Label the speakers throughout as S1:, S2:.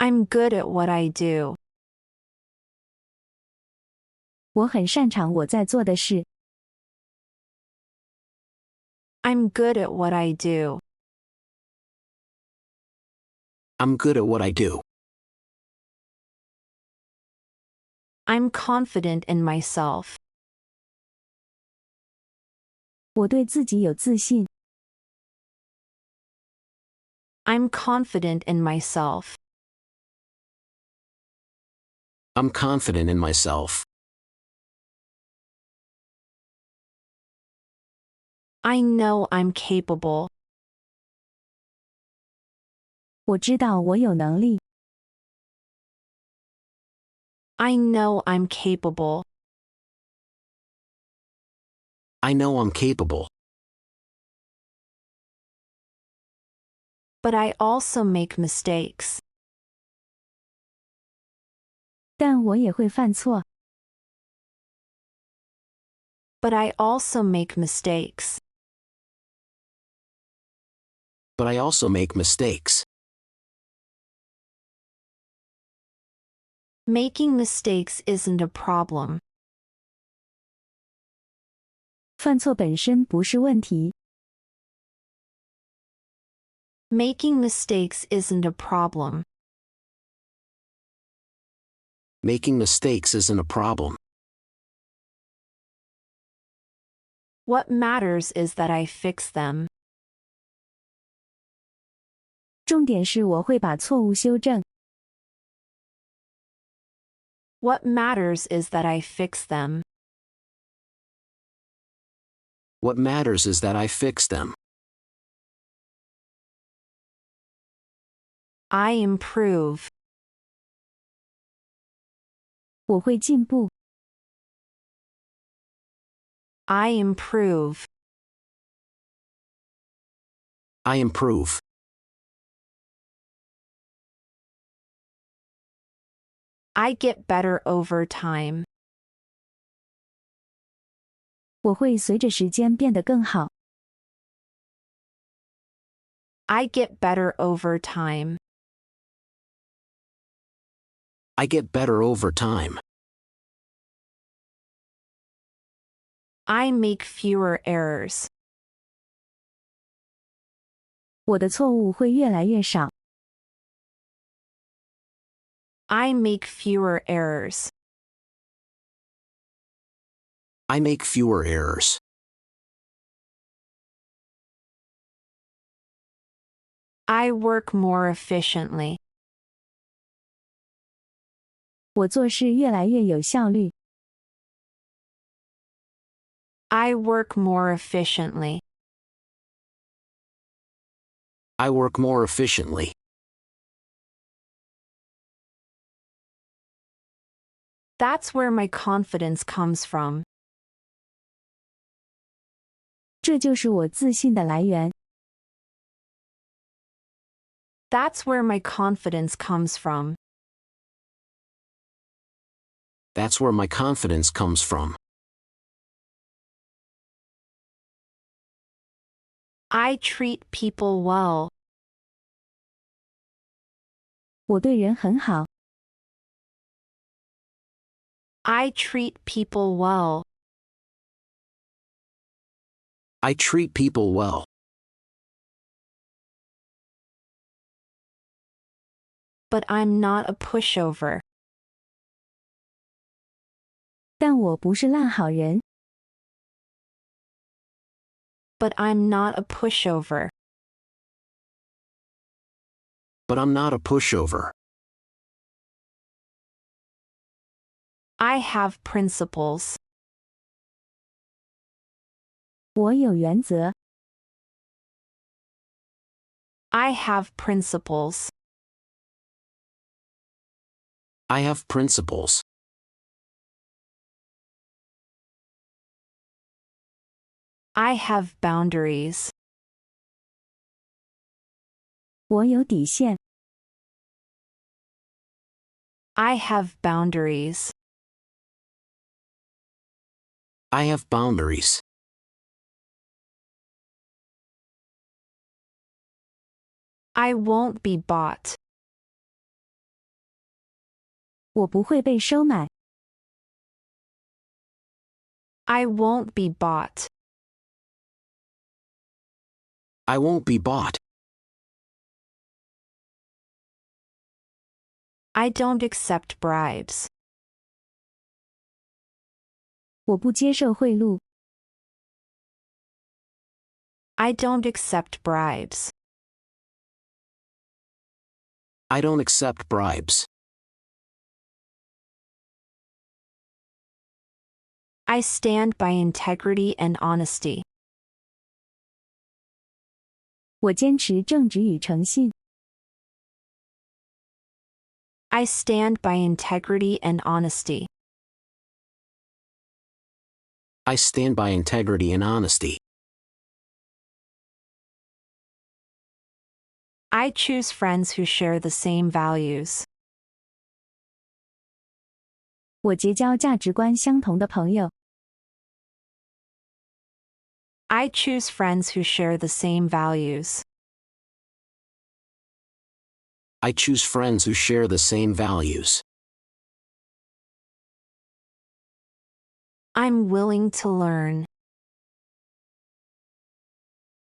S1: I'm good at what I do.
S2: 我很擅长我在做的事。
S1: I'm good at what I do.
S3: I'm good at what I do.
S1: I'm confident in myself.
S2: 我对自己有自信。
S1: I'm confident in myself.
S3: I'm confident in myself.
S1: I know I'm capable.
S2: 我知道我有能力。
S1: I know I'm capable.
S3: I know I'm capable.
S1: But I also make mistakes.
S2: 但我也会犯错。
S1: But I also make mistakes.
S3: But I also make mistakes.
S1: Making mistakes isn't a problem.
S2: 犯错本身不是问题。
S1: Making mistakes isn't a problem.
S3: Making mistakes isn't a problem.
S1: What matters is that I fix them.
S2: 重点是我会把错误修正。
S1: What matters is that I fix them.
S3: What matters is that I fix them.
S1: I improve.
S2: 我会进步。
S1: I improve.
S3: I improve.
S1: I get better over time.
S2: 我会随着时间变得更好。
S1: I get better over time.
S3: I get better over time.
S1: I make fewer errors.
S2: 我的错误会越来越少。
S1: I make fewer errors.
S3: I make fewer errors.
S1: I work more efficiently.
S2: 我做事越来越有效率。
S1: I work more efficiently.
S3: I work more efficiently.
S1: That's where my confidence comes from.
S2: 这就是我自信的来源。
S1: That's where my confidence comes from.
S3: That's where my confidence comes from.
S1: I treat people well.
S2: 我对人很好。
S1: I treat people well.
S3: I treat people well.
S1: But I'm not a pushover.
S2: 但我不是烂好人。
S1: But I'm not a pushover.
S3: But I'm not a pushover.
S1: I have principles.
S2: 我有原则。
S1: I have principles.
S3: I have principles.
S1: I have boundaries.
S2: 我有底线。
S1: I have boundaries.
S3: I have boundaries.
S1: I won't be bought.
S2: 我不会被收买。
S1: I won't be bought.
S3: I won't be bought.
S1: I don't accept bribes.
S2: 我不接受贿赂。
S1: I don't accept bribes.
S3: I don't accept bribes.
S1: I stand by integrity and honesty.
S2: 我坚持正直与诚信。
S1: I stand by integrity and honesty.
S3: I stand by integrity and honesty.
S1: I choose friends who share the same values.
S2: 我结交价值观相同的朋友。
S1: I choose friends who share the same values.
S3: I choose friends who share the same values.
S1: I'm willing to learn.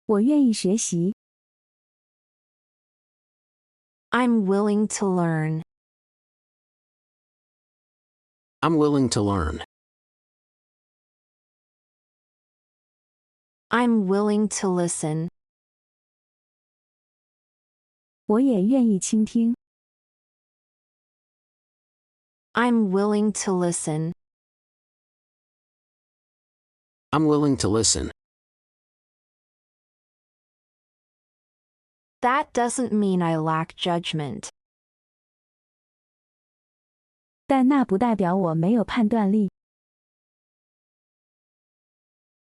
S2: 我愿意学习。
S1: I'm willing to learn.
S3: I'm willing to learn.
S1: I'm willing to listen.
S2: 我也愿意倾听。
S1: I'm willing to listen.
S3: I'm willing to listen.
S1: That doesn't mean I lack judgment.
S2: 但那不代表我没有判断力。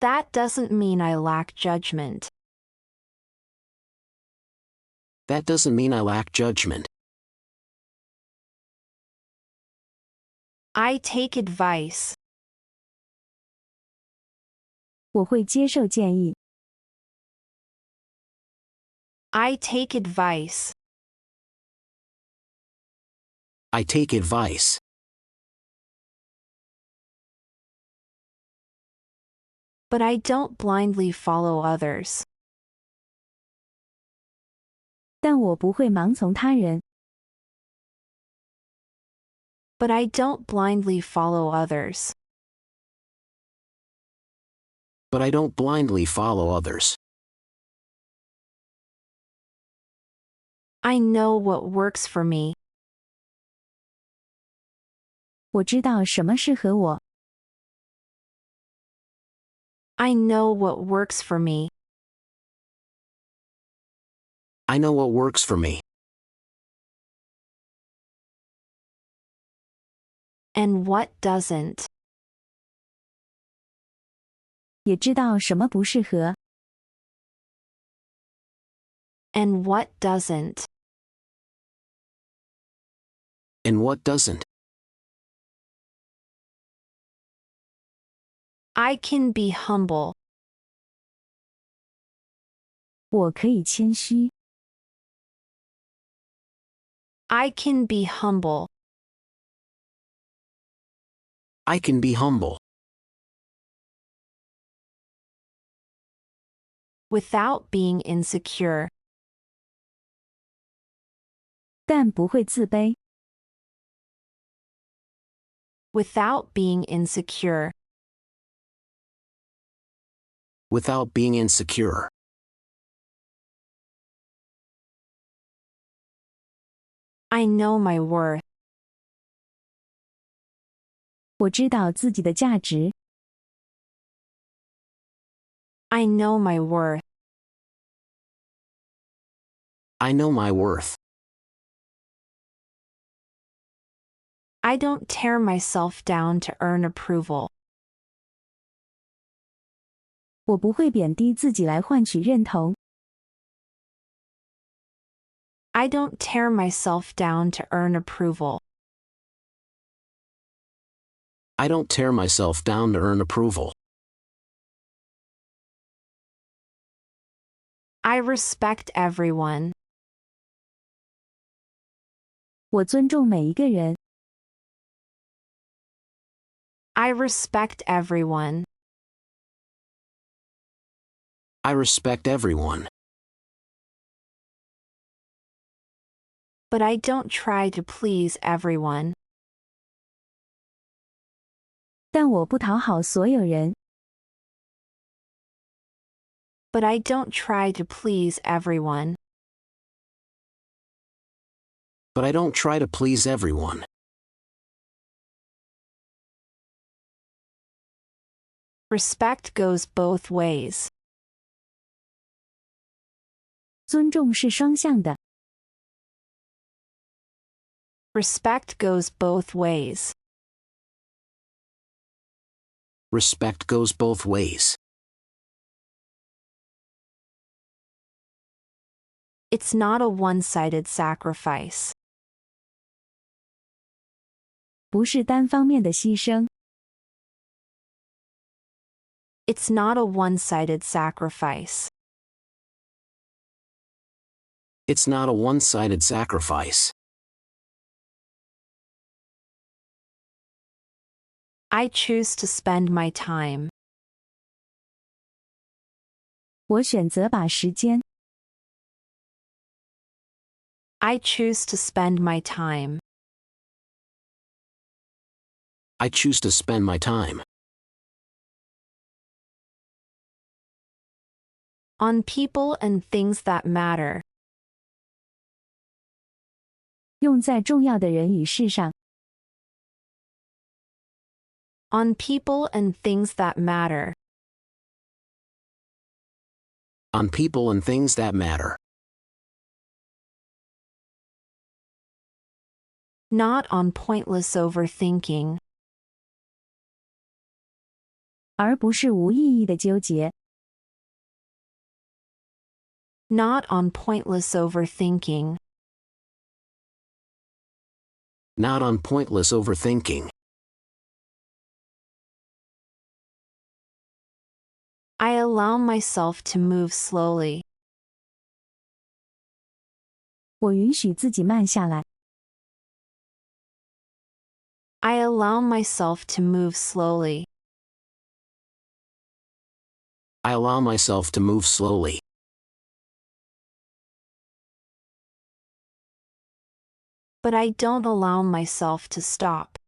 S1: That doesn't mean I lack judgment.
S3: That doesn't mean I lack judgment.
S1: I take advice.
S2: 我会接受建议。
S1: I take advice.
S3: I take advice.
S1: But I don't blindly follow others.
S2: 但我不会盲从他人。
S1: But I don't blindly follow others.
S3: But I don't blindly follow others.
S1: I know what works for me.
S2: 我知道什么适合我。
S1: I know what works for me.
S3: I know what works for me.
S1: And what doesn't.
S2: 也知道什么不适合。
S1: And what doesn't.
S3: And what doesn't.
S1: I can be humble.
S2: 我可以谦虚。
S1: I can be humble.
S3: I can be humble.
S1: Without being insecure.
S2: 但不会自卑。
S1: Without being insecure.
S3: Without being insecure.
S1: I know my worth.
S2: 我知道自己的价值。
S1: I know my worth.
S3: I know my worth.
S1: I don't tear myself down to earn approval.
S2: 我不会贬低自己来换取认同。
S1: I don't tear myself down to earn approval.
S3: I don't tear myself down to earn approval.
S1: I respect everyone.
S2: 我尊重每一个人。
S1: I respect everyone.
S3: I respect everyone.
S1: But I don't try to please everyone.
S2: 但我不讨好所有人。
S1: But I don't try to please everyone.
S3: But I don't try to please everyone.
S1: Respect goes both ways.
S2: 尊重是双向的。
S1: Respect goes both ways.
S3: Respect goes both ways.
S1: It's not a one-sided sacrifice.
S2: 不是单方面的牺牲。
S1: It's not a one-sided sacrifice.
S3: It's not a one-sided sacrifice.
S1: I choose to spend my time.
S2: 我选择把时间。
S1: I choose to spend my time.
S3: I choose to spend my time.
S1: On people and things that matter.
S2: 用在重要的人与事上。
S1: On people and things that matter.
S3: On people and things that matter.
S1: Not on pointless overthinking.
S2: 而不是无意义的纠结。
S1: Not on pointless overthinking.
S3: Not on pointless overthinking.
S1: I allow myself to move slowly.
S2: 我允许自己慢下来。
S1: I allow myself to move slowly.
S3: I allow myself to move slowly.
S1: But I don't allow myself to stop.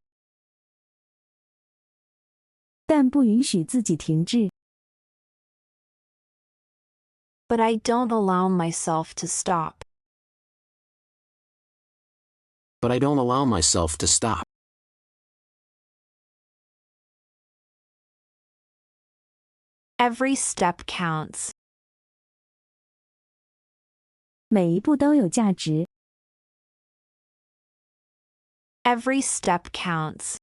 S2: 但不允许自己停滞。
S1: But I don't allow myself to stop.
S3: But I don't allow myself to stop.
S1: Every step counts.
S2: 每一步都有价值。
S1: Every step counts.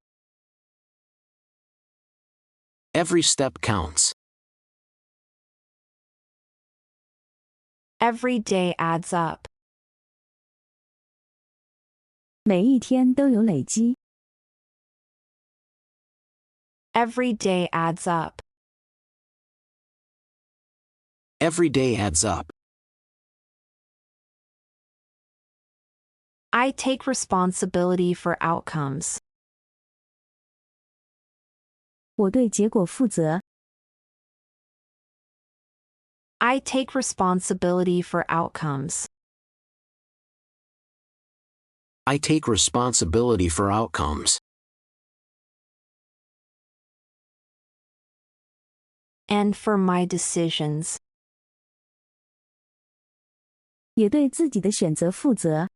S3: Every step counts.
S1: Every day adds up.
S2: 每一天都有累积。
S1: Every day adds up.
S3: Every day adds up.
S1: I take responsibility for outcomes.
S2: 我对结果负责。
S1: I take responsibility for outcomes.
S3: I take responsibility for outcomes.
S1: And for my decisions.
S2: 也对自己的选择负责。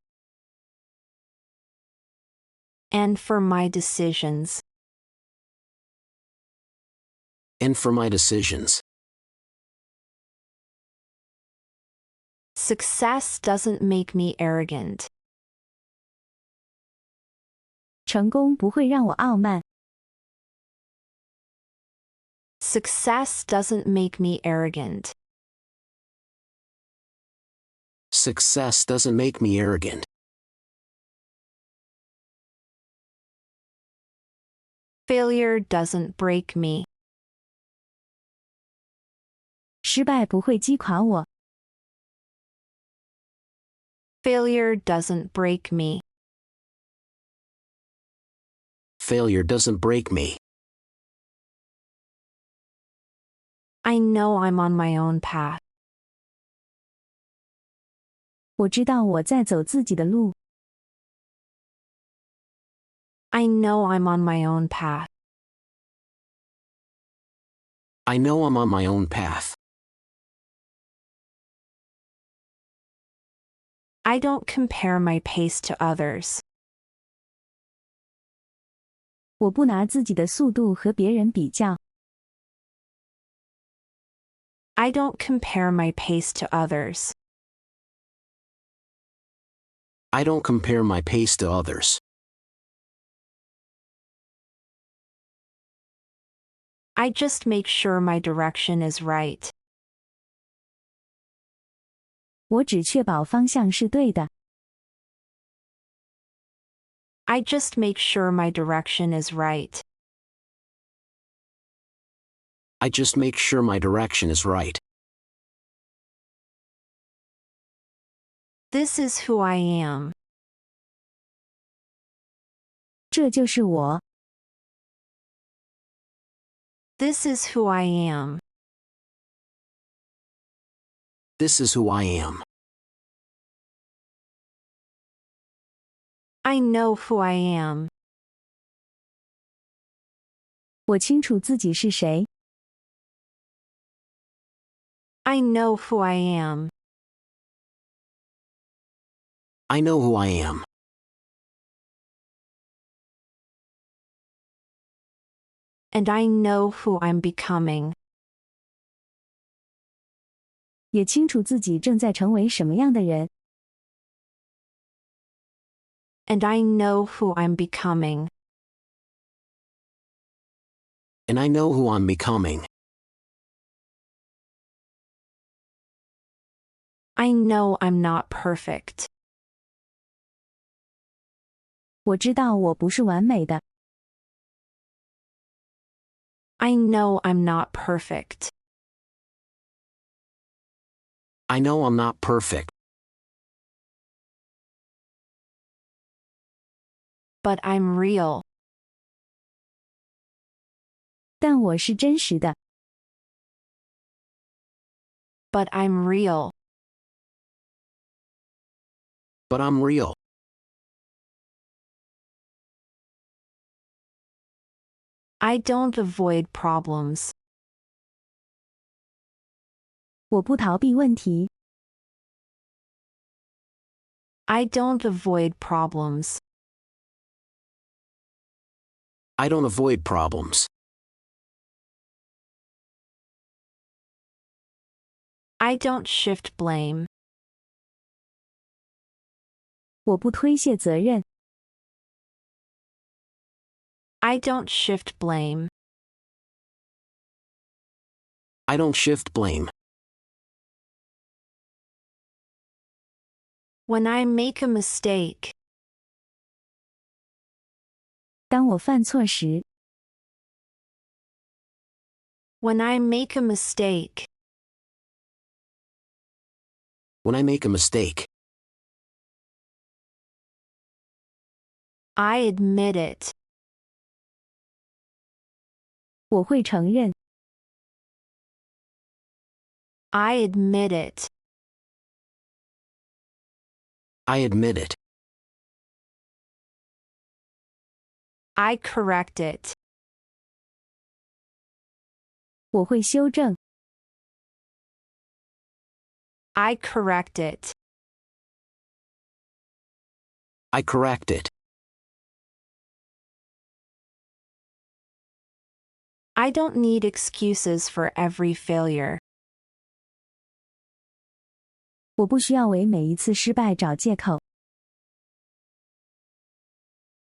S1: And for my decisions.
S3: And for my decisions.
S1: Success doesn't make me arrogant.
S2: 成功不会让我傲慢。
S1: Success doesn't make me arrogant.
S3: Success doesn't make me arrogant.
S1: Failure doesn't break me.
S2: 失败不会击垮我。
S1: Failure doesn't break me.
S3: Failure doesn't break me.
S1: I know I'm on my own path.
S2: 我知道我在走自己的路。
S1: I know I'm on my own path.
S3: I know I'm on my own path.
S1: I don't compare my pace to others.
S2: 我不拿自己的速度和别人比较。
S1: I don't compare my pace to others.
S3: I don't compare my pace to others.
S1: I just make sure my direction is right.
S2: 我只确保方向是对的。
S1: I just make sure my direction is right.
S3: I just make sure my direction is right.
S1: This is who I am.
S2: 这就是我。
S1: This is who I am.
S3: This is who I am.
S1: I know who I am.
S2: 我清楚自己是谁。
S1: I know who I am.
S3: I know who I am.
S1: And I know who I'm becoming.
S2: 也清楚自己正在成为什么样的人。
S1: And I know who I'm becoming.
S3: And I know who I'm becoming.
S1: I know I'm not perfect.
S2: 我知道我不是完美的。
S1: I know I'm not perfect.
S3: I know I'm not perfect.
S1: But I'm real.
S2: 但我是真实的。
S1: But I'm real.
S3: But I'm real.
S1: I don't avoid problems.
S2: 我不逃避问题。
S1: I don't avoid problems.
S3: I don't avoid problems.
S1: I don't shift blame.
S2: 我不推卸责任。
S1: I don't shift blame.
S3: I don't shift blame.
S1: When I make a mistake.
S2: 当我犯错时。
S1: When I make a mistake.
S3: When I make a mistake.
S1: I admit it.
S2: 我会承认。
S1: I admit it.
S3: I admit it.
S1: I correct it.
S2: 我会修正。
S1: I correct it.
S3: I correct it.
S1: I don't need excuses for every failure.
S2: 我不需要为每一次失败找借口。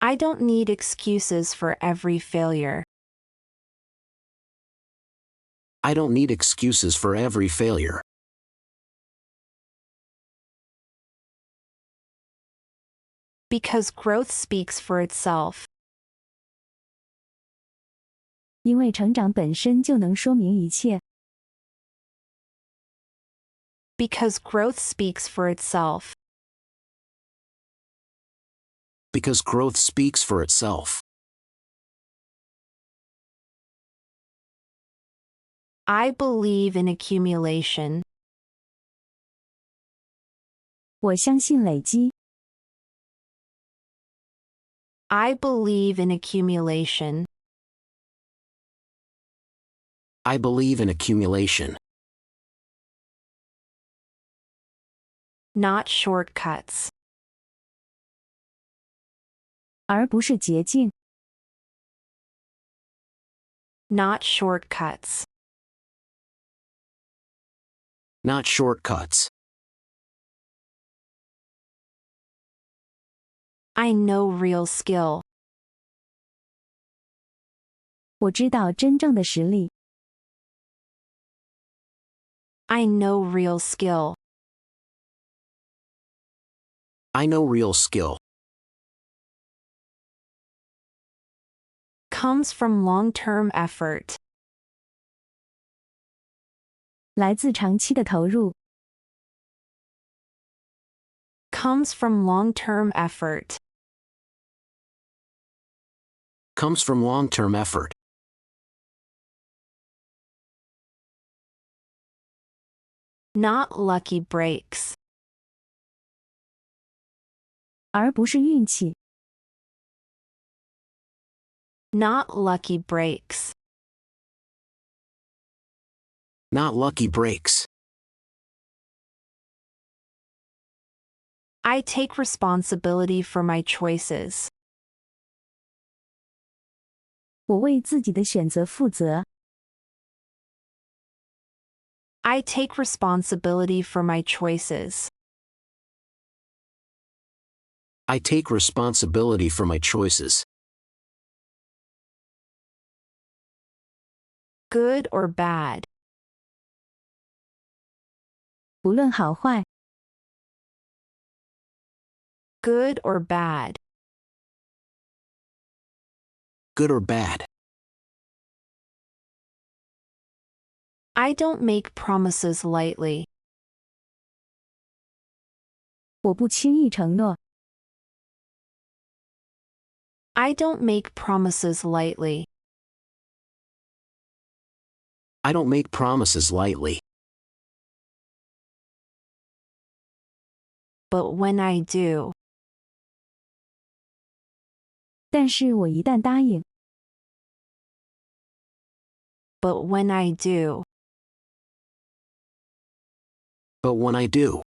S1: I don't need excuses for every failure.
S3: I don't need excuses for every failure.
S1: Because growth speaks for itself.
S2: 因为成长本身就能说明一切。
S1: Because growth speaks for itself.
S3: Because growth speaks for itself.
S1: I believe in accumulation.
S2: 我相信累积。
S1: I believe in accumulation.
S3: I believe in accumulation.
S1: Not shortcuts.
S2: 而不是捷径。
S1: Not shortcuts.
S3: Not shortcuts.
S1: I know real skill.
S2: 我知道真正的实力。
S1: I know real skill.
S3: I know real skill.
S1: Comes from long-term effort.
S2: 来自长期的投入。
S1: Comes from long-term effort.
S3: Comes from long-term effort.
S1: Not lucky breaks.
S2: 而不是运气。
S1: Not lucky breaks.
S3: Not lucky breaks.
S1: I take responsibility for my choices.
S2: 我为自己的选择负责。
S1: I take responsibility for my choices.
S3: I take responsibility for my choices.
S1: Good or bad.
S2: 不论好坏。
S1: Good or bad.
S3: Good or bad.
S1: I don't make promises lightly.
S2: 我不轻易承诺。
S1: I don't make promises lightly.
S3: I don't make promises lightly.
S1: But when I do.
S2: 但是我一旦答应。
S1: But when I do.
S3: But when I do.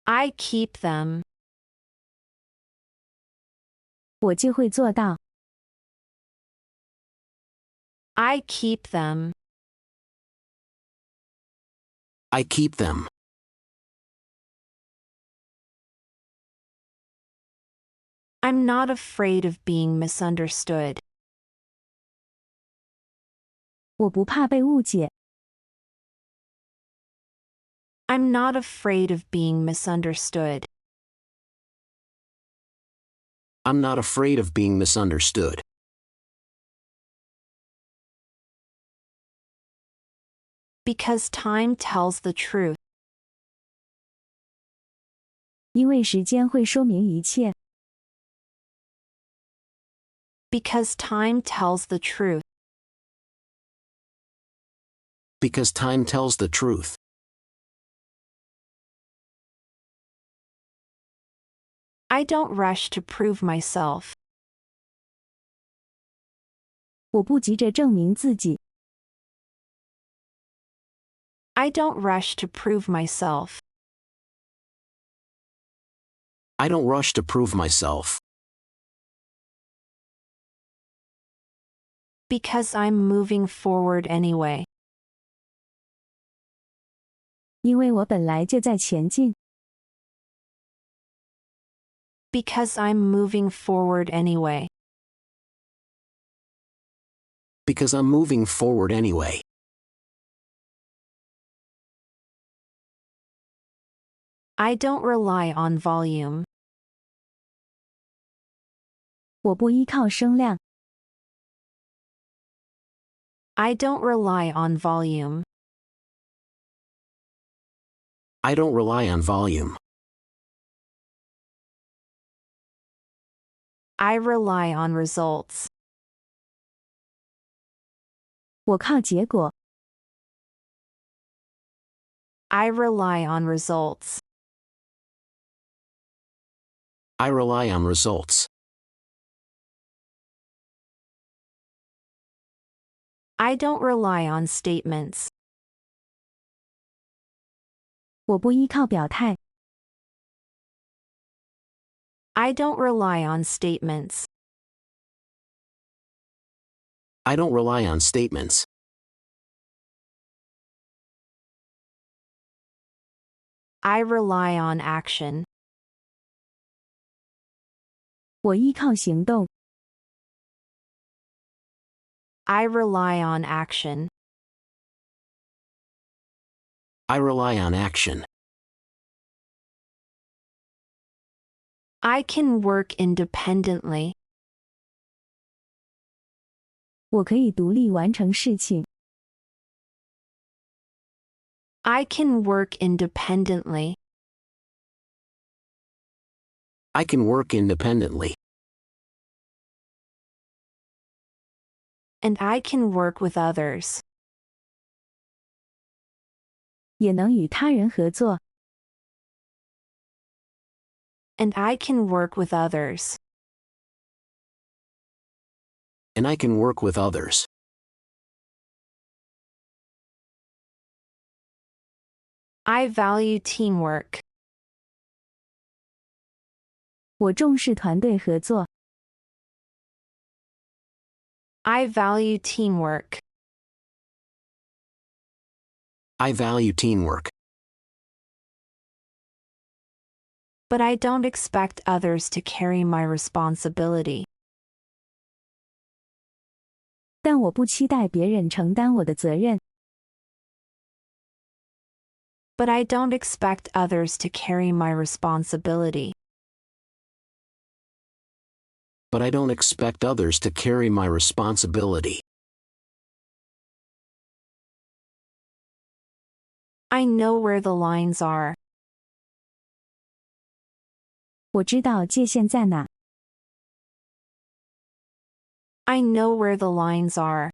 S1: I keep them.
S2: 我就会做到。
S1: I keep them.
S3: I keep them.
S1: I'm not afraid of being misunderstood.
S2: 我不怕被误解。
S1: I'm not afraid of being misunderstood.
S3: I'm not afraid of being misunderstood.
S1: Because time tells the truth.
S2: 因为时间会说明一切。
S1: Because time tells the truth.
S3: Because time tells the truth.
S1: I don't rush to prove myself.
S2: 我不急着证明自己。
S1: I don't rush to prove myself.
S3: I don't rush to prove myself.
S1: Because I'm moving forward anyway.
S2: 因为我本来就在前进。
S1: Because I'm moving forward anyway.
S3: Because I'm moving forward anyway.
S1: I don't rely on volume.
S2: 我不依靠声量。
S1: I don't rely on volume.
S3: I don't rely on volume.
S1: I rely on results.
S2: 我靠结果。
S1: I rely on results.
S3: I rely on results.
S1: I don't rely on statements.
S2: 我不依靠表态。
S1: I don't rely on statements.
S3: I don't rely on statements.
S1: I rely on action.
S2: 我依靠行动。
S1: I rely on action.
S3: I rely on action.
S1: I can work independently.
S2: 我可以独立完成事情。
S1: I can work independently.
S3: I can work independently.
S1: And I can work with others.
S2: 也能与他人合作。
S1: And I can work with others.
S3: And I can work with others.
S1: I value teamwork.
S2: 我重视团队合作。
S1: I value teamwork.
S3: I value teamwork.
S1: But I don't expect others to carry my responsibility.
S2: 但我不期待别人承担我的责任。
S1: But I don't expect others to carry my responsibility.
S3: But I don't expect others to carry my responsibility.
S1: I know where the lines are.
S2: 我知道界限在哪。
S1: I know where the lines are.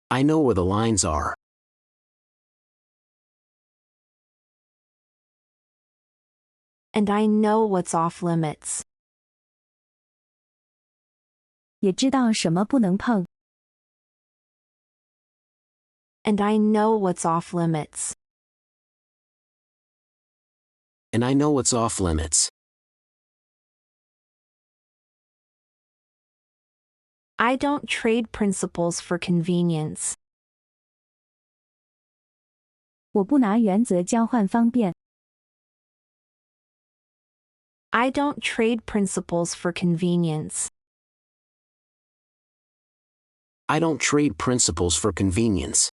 S3: I know where the lines are.
S1: And I know what's off limits.
S2: 也知道什么不能碰。
S1: And I know what's off limits.
S3: And I know what's off limits.
S1: I don't trade principles for convenience.
S2: 我不拿原则交换方便。
S1: I don't trade principles for convenience.
S3: I don't trade principles for convenience.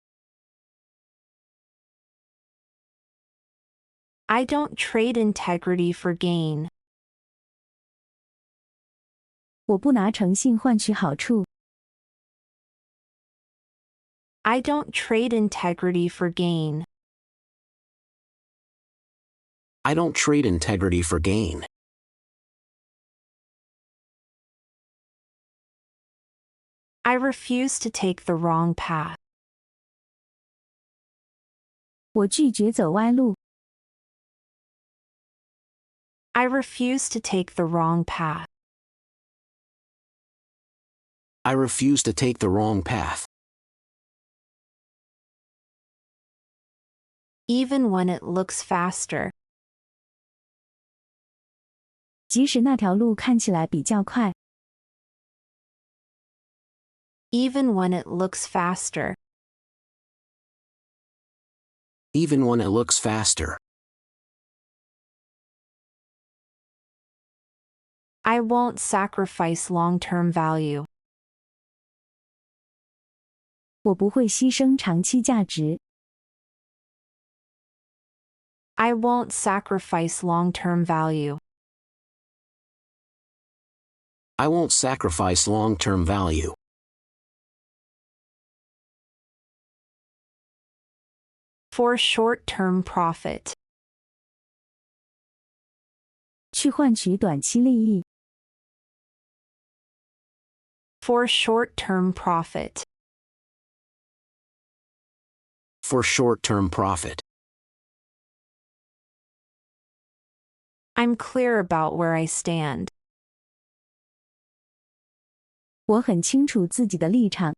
S1: I don't trade integrity for gain.
S2: 我不拿诚信换取好处。
S1: I don't trade integrity for gain.
S3: I don't trade integrity for gain.
S1: I refuse to take the wrong path.
S2: 我拒绝走歪路。
S1: I refuse to take the wrong path.
S3: I refuse to take the wrong path.
S1: Even when it looks faster.
S2: 即使那条路看起来比较快。
S1: Even when it looks faster.
S3: Even when it looks faster.
S1: I won't sacrifice long-term value.
S2: 我不会牺牲长期价值。
S1: I won't sacrifice long-term value.
S3: I won't sacrifice long-term value.
S1: For short-term profit.
S2: 去换取短期利益。
S1: For short-term profit.
S3: For short-term profit.
S1: I'm clear about where I stand.
S2: 我很清楚自己的立场。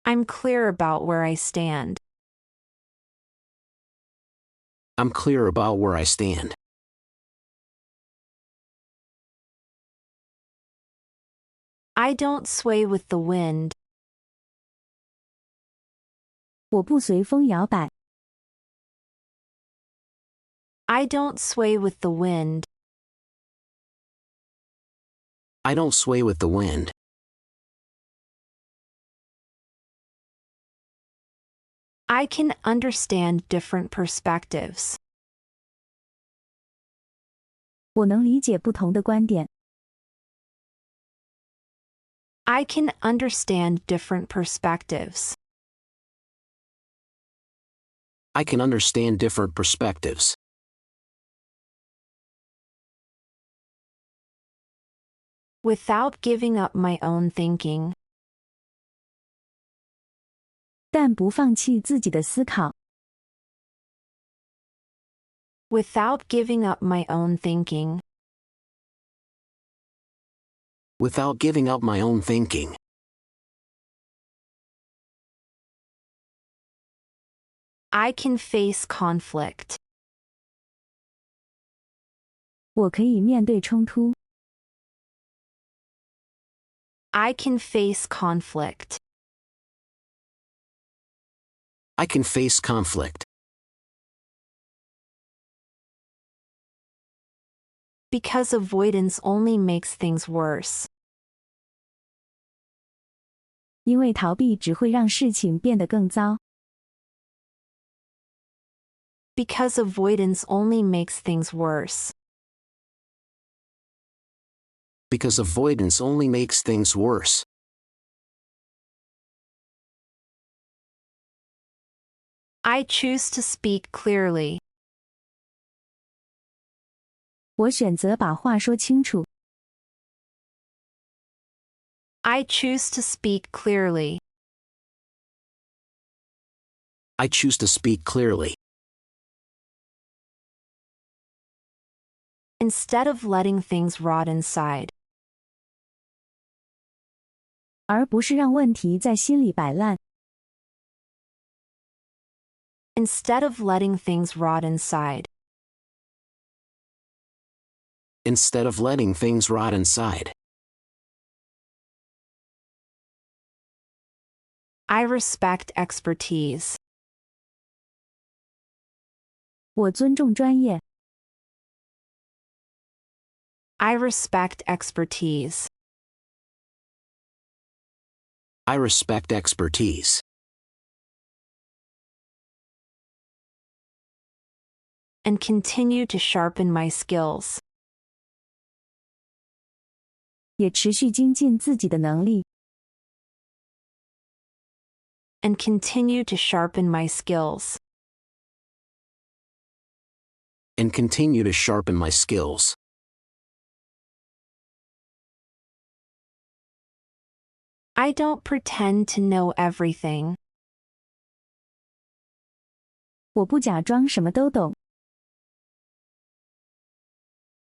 S1: I'm clear about where I stand.
S3: I'm clear about where I stand.
S1: I don't sway with the wind.
S2: 我不随风摇摆。
S1: I don't sway with the wind.
S3: I don't sway with the wind.
S1: I can understand different perspectives.
S2: 我能理解不同的观点。
S1: I can understand different perspectives.
S3: I can understand different perspectives.
S1: Without giving up my own thinking.
S2: 但不放弃自己的思考。
S1: Without giving up my own thinking.
S3: Without giving up my own thinking.
S1: I can face conflict.
S2: 我可以面对冲突。
S1: I can face conflict.
S3: I can face conflict.
S1: Because avoidance only makes things worse.
S2: 因为逃避只会让事情变得更糟。
S1: Because avoidance only makes things worse.
S3: Because avoidance only makes things worse.
S1: I choose to speak clearly.
S2: 我选择把话说清楚。
S1: I choose to speak clearly.
S3: I choose to speak clearly.
S1: Instead of letting things rot inside.
S2: 而不是让问题在心里摆烂。
S1: Instead of letting things rot inside.
S3: Instead of letting things rot inside.
S1: I respect expertise.
S2: 我尊重专业。
S1: I respect expertise.
S3: I respect expertise.
S1: And continue to sharpen my skills.
S2: 也持续精进自己的能力。
S1: And continue to sharpen my skills.
S3: And continue to sharpen my skills.
S1: I don't pretend to know everything.
S2: 我不假装什么都懂。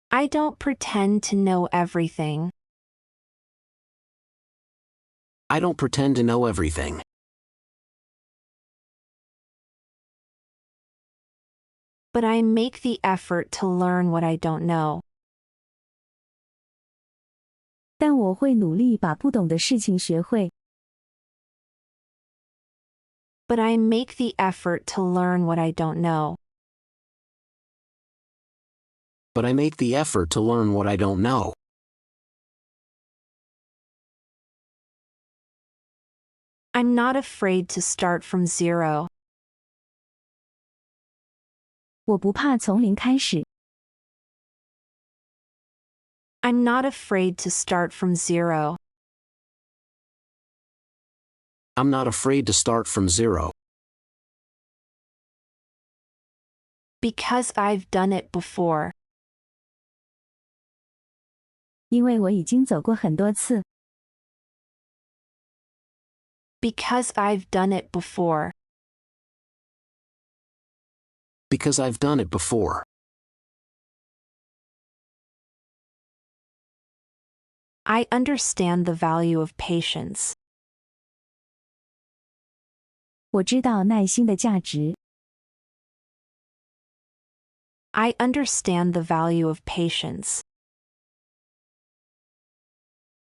S1: I don't pretend to know everything.
S3: I don't pretend to know everything.
S1: But I make the effort to learn what I don't know.
S2: 但我会努力把不懂的事情学会。
S1: But I make the effort to learn what I don't know.
S3: But I make the effort to learn what I don't know.
S1: I'm not afraid to start from zero.
S2: 我不怕从零开始。
S1: I'm not afraid to start from zero.
S3: I'm not afraid to start from zero.
S1: Because I've done it before.
S2: 因为我已经走过很多次。
S1: Because I've done it before.
S3: Because I've done it before.
S1: I understand the value of patience.
S2: 我知道耐心的价值。
S1: I understand the value of patience.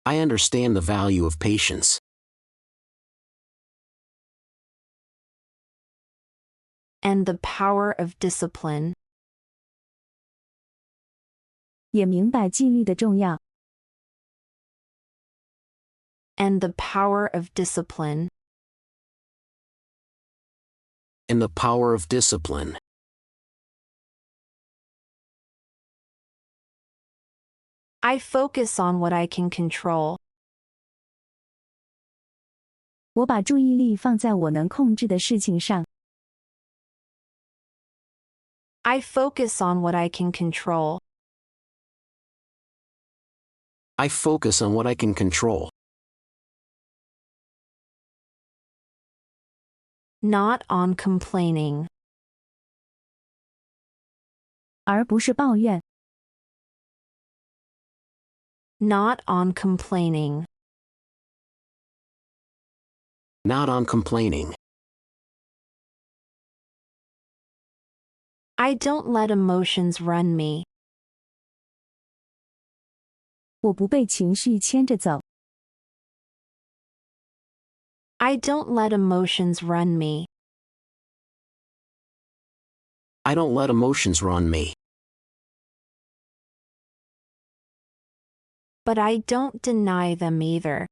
S3: I understand the value of patience.
S1: And the power of discipline.
S2: 也明白纪律的重要。
S1: And the power of discipline.
S3: And the power of discipline.
S1: I focus on what I can control.
S2: 我把注意力放在我能控制的事情上。
S1: I focus on what I can control.
S3: I focus on what I can control.
S1: Not on complaining.
S2: 而不是抱怨。
S1: Not on complaining.
S3: Not on complaining.
S1: I don't let emotions run me.
S2: 我不被情绪牵着走。
S1: I don't let emotions run me.
S3: I don't let emotions run me.
S1: But I don't deny them either.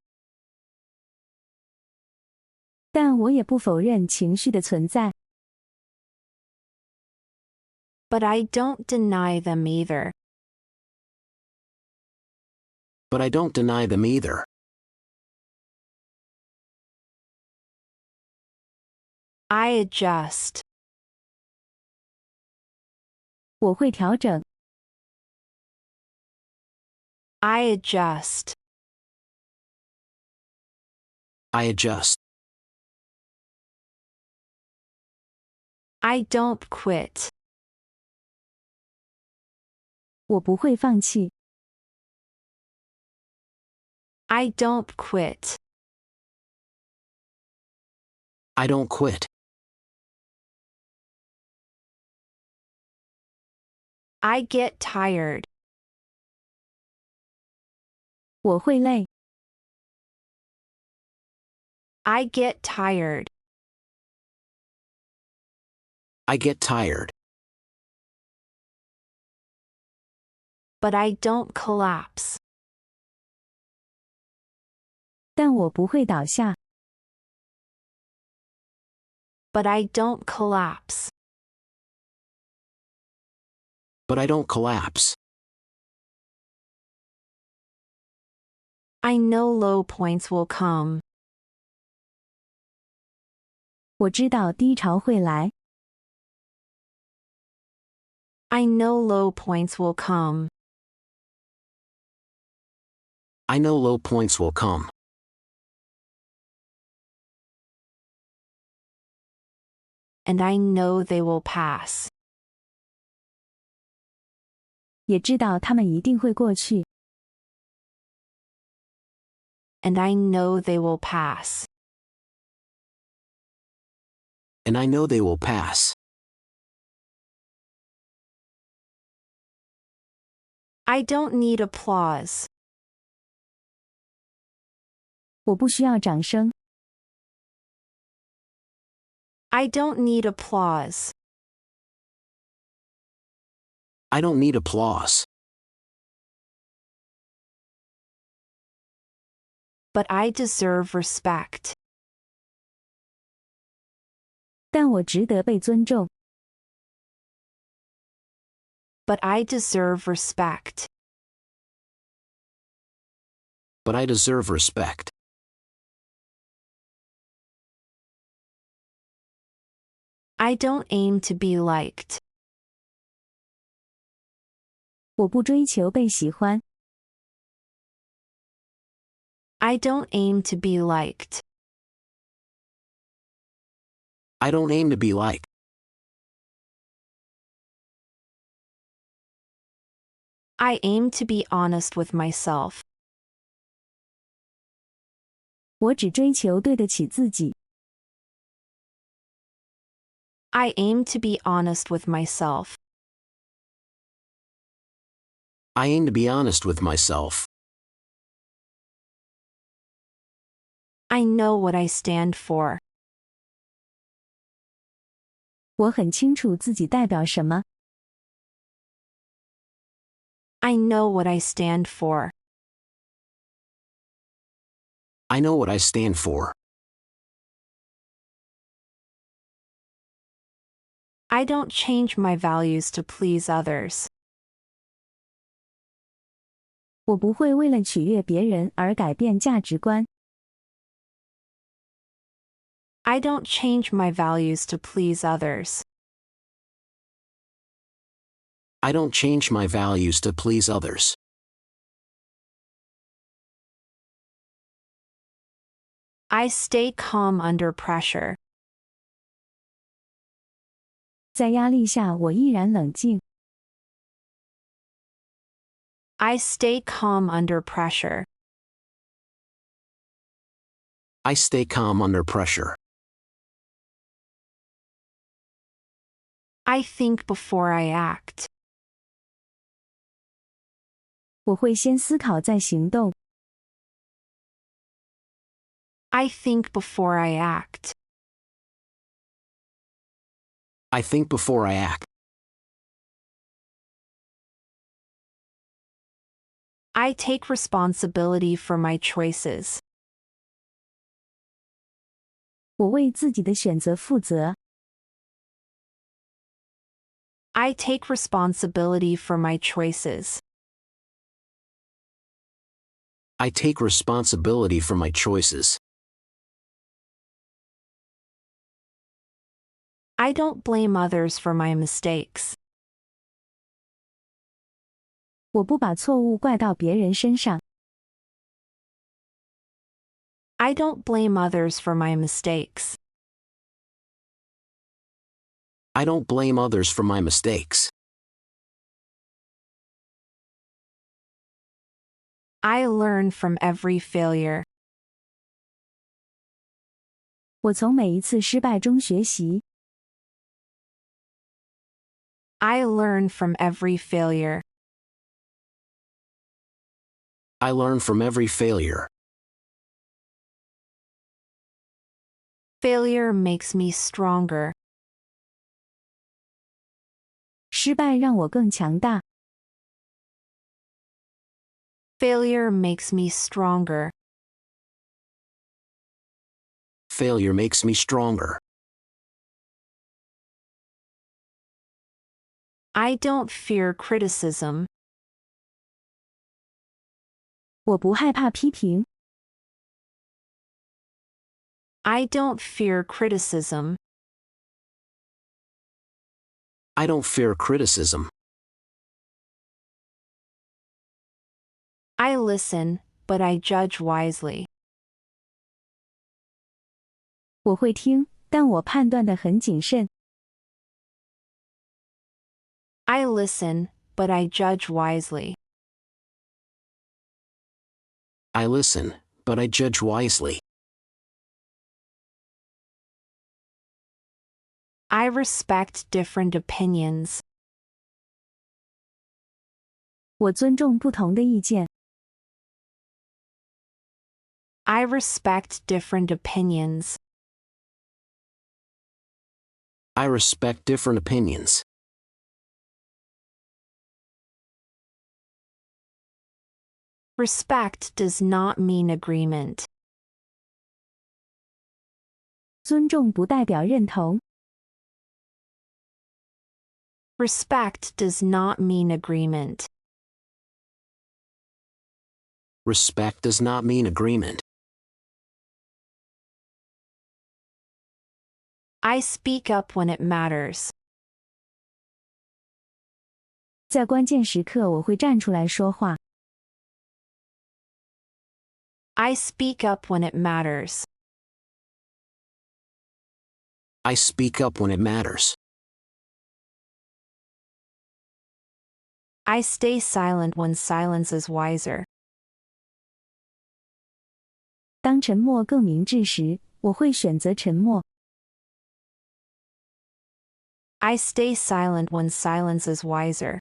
S2: 但我也不否认情绪的存在。
S1: But I don't deny them either.
S3: But I don't deny them either.
S1: I adjust.
S2: 我会调整。
S1: I adjust.
S3: I adjust.
S1: I don't quit.
S2: 我不会放弃。
S1: I don't quit.
S3: I don't quit.
S1: I get tired.
S2: 我会累。
S1: I get tired.
S3: I get tired.
S1: But I don't collapse.
S2: 但我不会倒下。
S1: But I don't collapse.
S3: But I don't collapse.
S1: I know low points will come.
S2: 我知道低潮会来。
S1: I know low points will come.
S3: I know low points will come.
S1: And I know they will pass.
S2: 也知道他们一定会过去。
S1: And I know they will pass.
S3: And I know they will pass.
S1: I don't need applause.
S2: 我不需要掌声。
S1: I don't need applause.
S3: I don't need applause.
S1: But I deserve respect.
S2: 但我值得被尊重。
S1: But I deserve respect.
S3: But I deserve respect.
S1: I don't aim to be liked.
S2: 我不追求被喜欢。
S1: I don't aim to be liked.
S3: I don't aim to be liked.
S1: I aim to be honest with myself.
S2: 我只追求对得起自己。
S1: I aim to be honest with myself.
S3: I aim to be honest with myself.
S1: I know what I stand for.
S2: 我很清楚自己代表什么。
S1: I know what I stand for.
S3: I know what I stand for.
S1: I don't change my values to please others.
S2: 我不会为了取悦别人而改变价值观。
S1: I don't change my values to please others.
S3: I don't change my values to please others.
S1: I stay calm under pressure.
S2: 在压力下，我依然冷静。
S1: I stay calm under pressure.
S3: I stay calm under pressure.
S1: I think before I act.
S2: 我会先思考再行动。
S1: I think before I act.
S3: I think before I act.
S1: I take responsibility for my choices.
S2: 我为自己的选择负责。
S1: I take responsibility for my choices.
S3: I take responsibility for my choices.
S1: I don't blame others for my mistakes.
S2: 我不把错误怪到别人身上。
S1: I don't blame others for my mistakes.
S3: I don't blame others for my mistakes.
S1: I learn from every failure.
S2: 我从每一次失败中学习。
S1: I learn from every failure.
S3: I learn from every failure.
S1: Failure makes me stronger.
S2: 失败让我更强大。
S1: Failure makes me stronger.
S3: Failure makes me stronger.
S1: I don't fear criticism.
S2: 我不害怕批评。
S1: I don't fear criticism.
S3: I don't fear criticism.
S1: I listen, but I judge wisely.
S2: 我会听，但我判断得很谨慎。
S1: I listen, but I judge wisely.
S3: I listen, but I judge wisely.
S1: I respect different opinions.
S2: 我尊重不同的意见。
S1: I respect different opinions.
S3: I respect different opinions.
S1: Respect does not mean agreement.
S2: 尊重不代表认同。
S1: Respect does not mean agreement.
S3: Respect does not mean agreement.
S1: I speak up when it matters.
S2: 在关键时刻，我会站出来说话。
S1: I speak up when it matters.
S3: I speak up when it matters.
S1: I stay silent when silence is wiser.
S2: 当沉默更明智时，我会选择沉默。
S1: I stay silent when silence is wiser.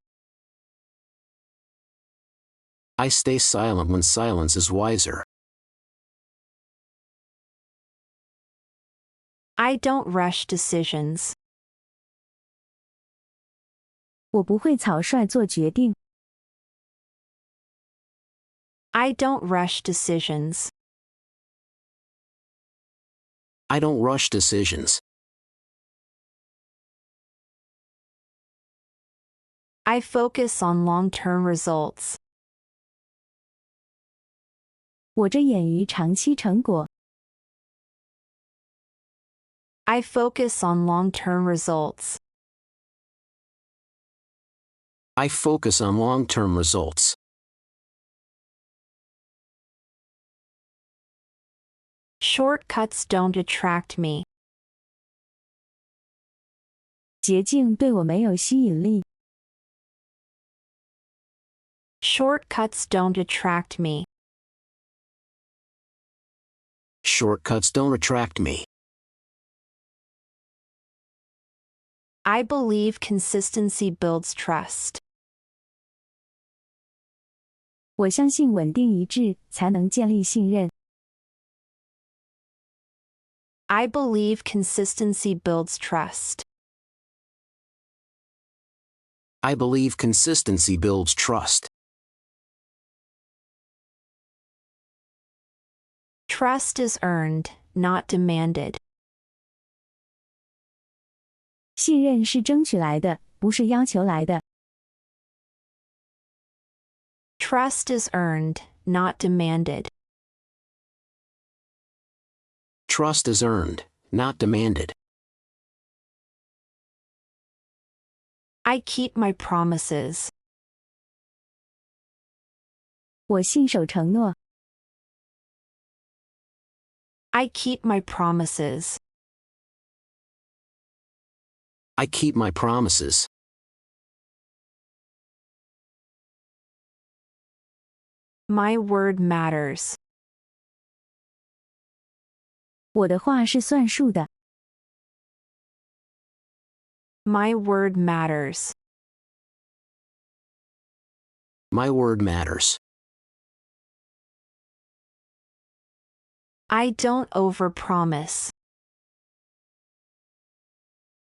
S3: I stay silent when silence is wiser.
S1: I don't rush decisions.
S2: 我不会草率做决定。
S1: I don't rush decisions.
S3: I don't rush decisions.
S1: I focus on long-term results.
S2: 我着眼于长期成果。
S1: I focus on long-term results.
S3: I focus on long-term results.
S1: Shortcuts don't attract me.
S2: 捷径对我没有吸引力。
S1: Shortcuts don't attract me.
S3: Shortcuts don't attract me.
S1: I believe consistency builds trust.
S2: 我相信稳定一致才能建立信任。
S1: I believe consistency builds trust.
S3: I believe consistency builds trust.
S1: Trust is earned, not demanded.
S2: 信任是争取来的，不是要求来的。
S1: Trust is earned, not demanded.
S3: Trust is earned, not demanded.
S1: I keep my promises.
S2: 我信守承诺。
S1: I keep my promises.
S3: I keep my promises.
S1: My word matters.
S2: 我的话是算数的。
S1: My word matters.
S3: My word matters.
S1: I don't overpromise.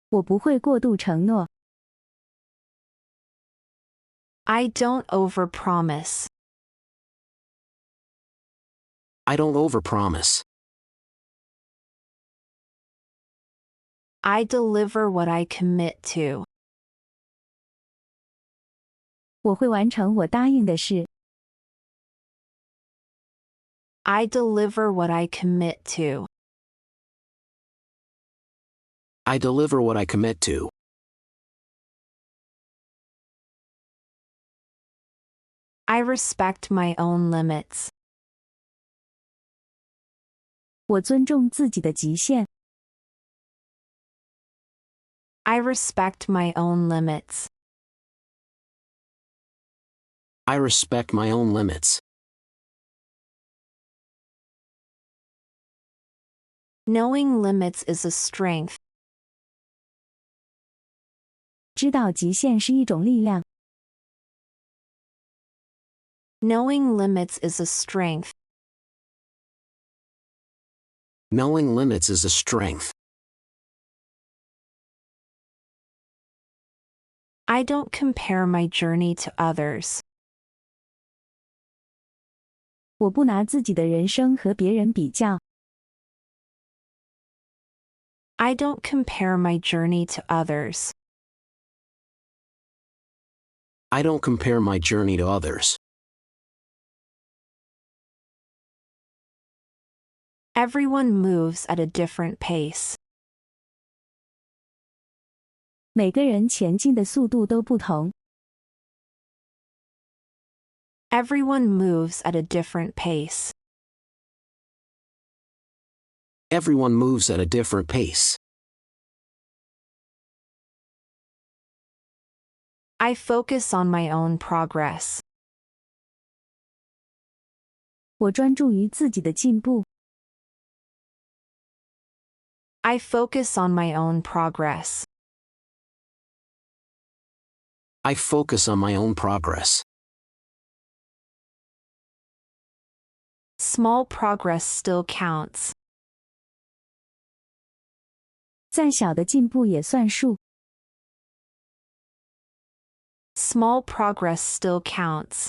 S2: 我不会过度承诺。
S1: I don't overpromise.
S3: I don't overpromise.
S1: I deliver what I commit to.
S2: 我会完成我答应的事。
S1: I deliver what I commit to.
S3: I deliver what I commit to.
S1: I respect my own limits.
S2: 我尊重自己的极限。
S1: I respect my own limits.
S3: I respect my own limits.
S1: Knowing limits is a strength.
S2: 知道极限是一种力量。
S1: Knowing limits is a strength.
S3: Knowing limits is a strength.
S1: I don't compare my journey to others.
S2: 我不拿自己的人生和别人比较。
S1: I don't compare my journey to others.
S3: I don't compare my journey to others.
S1: Everyone moves at a different pace.
S2: 每个人前进的速度都不同。
S1: Everyone moves at a different pace.
S3: Everyone moves at a different pace.
S1: I focus on my own progress.
S2: 我专注于自己的进步。
S1: I focus on my own progress.
S3: I focus on my own progress.
S1: Small progress still counts.
S2: 再小的进步也算数。
S1: Small progress still counts.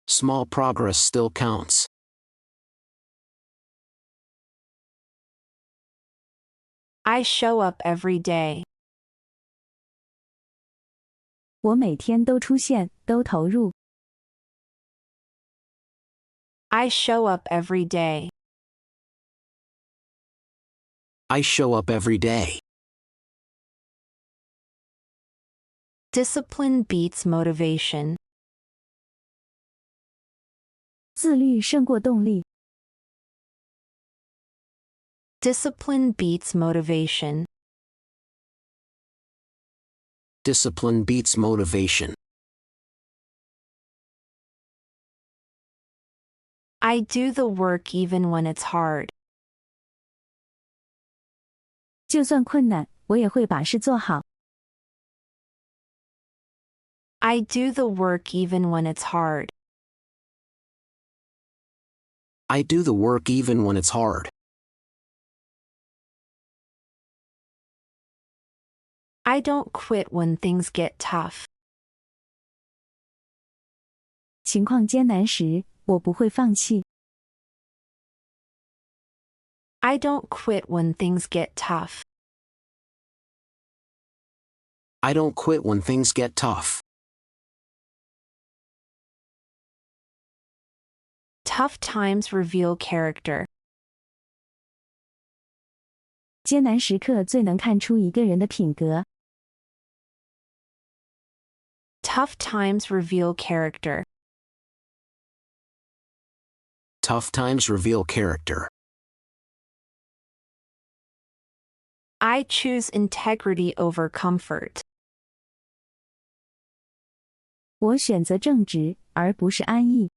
S3: Small progress still counts.
S1: I show up every day.
S2: 我每天都出现，都投入。
S1: I show up every day.
S3: I show up every day.
S1: Discipline beats motivation.
S2: 自律胜过动力。
S1: Discipline beats motivation.
S3: Discipline beats motivation.
S1: I do the work even when it's hard.
S2: 就算困难，我也会把事做好。
S1: I do the work even when it's hard.
S3: I do the work even when it's hard.
S1: I don't quit when things get tough.
S2: 情况艰难时，我不会放弃。
S1: I don't quit when things get tough.
S3: I don't quit when things get tough.
S1: Tough times reveal character.
S2: 艰难时刻最能看出一个人的品格。
S1: Tough times reveal character.
S3: Tough times reveal character.
S1: I choose integrity over comfort.
S2: 我选择正直，而不是安逸。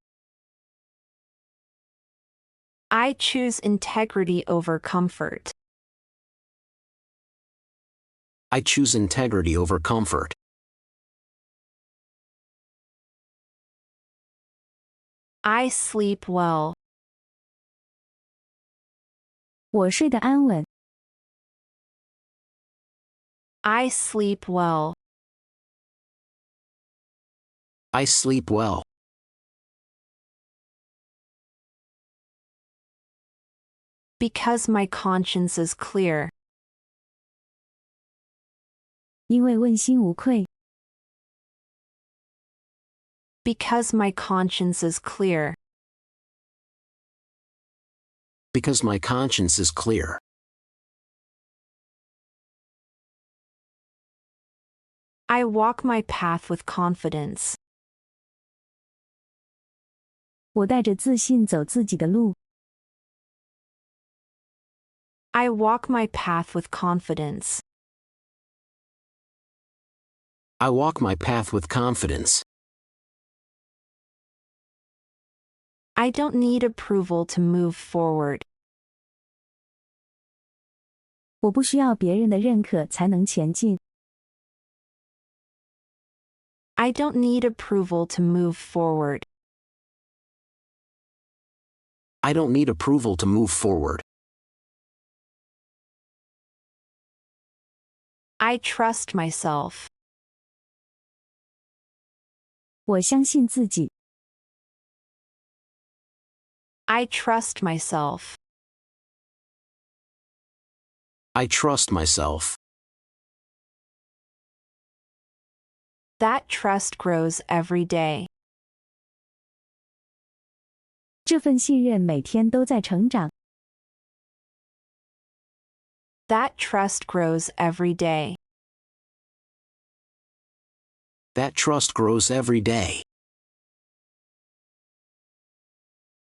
S1: I choose integrity over comfort.
S3: I choose integrity over comfort.
S1: I sleep well.
S2: 我睡得安稳。
S1: I sleep well.
S3: I sleep well.
S1: Because my conscience is clear.
S2: 因为问心无愧。
S1: Because my conscience is clear.
S3: Because my conscience is clear.
S1: I walk my path with confidence.
S2: 我带着自信走自己的路。
S1: I walk my path with confidence.
S3: I walk my path with confidence.
S1: I don't need approval to move forward.
S2: 我不需要别人的认可才能前进。
S1: I don't need approval to move forward.
S3: I don't need approval to move forward.
S1: I trust myself.
S2: 我相信自己。
S1: I trust myself.
S3: I trust myself.
S1: That trust grows every day.
S2: 这份信任每天都在成长。
S1: That trust grows every day.
S3: That trust grows every day.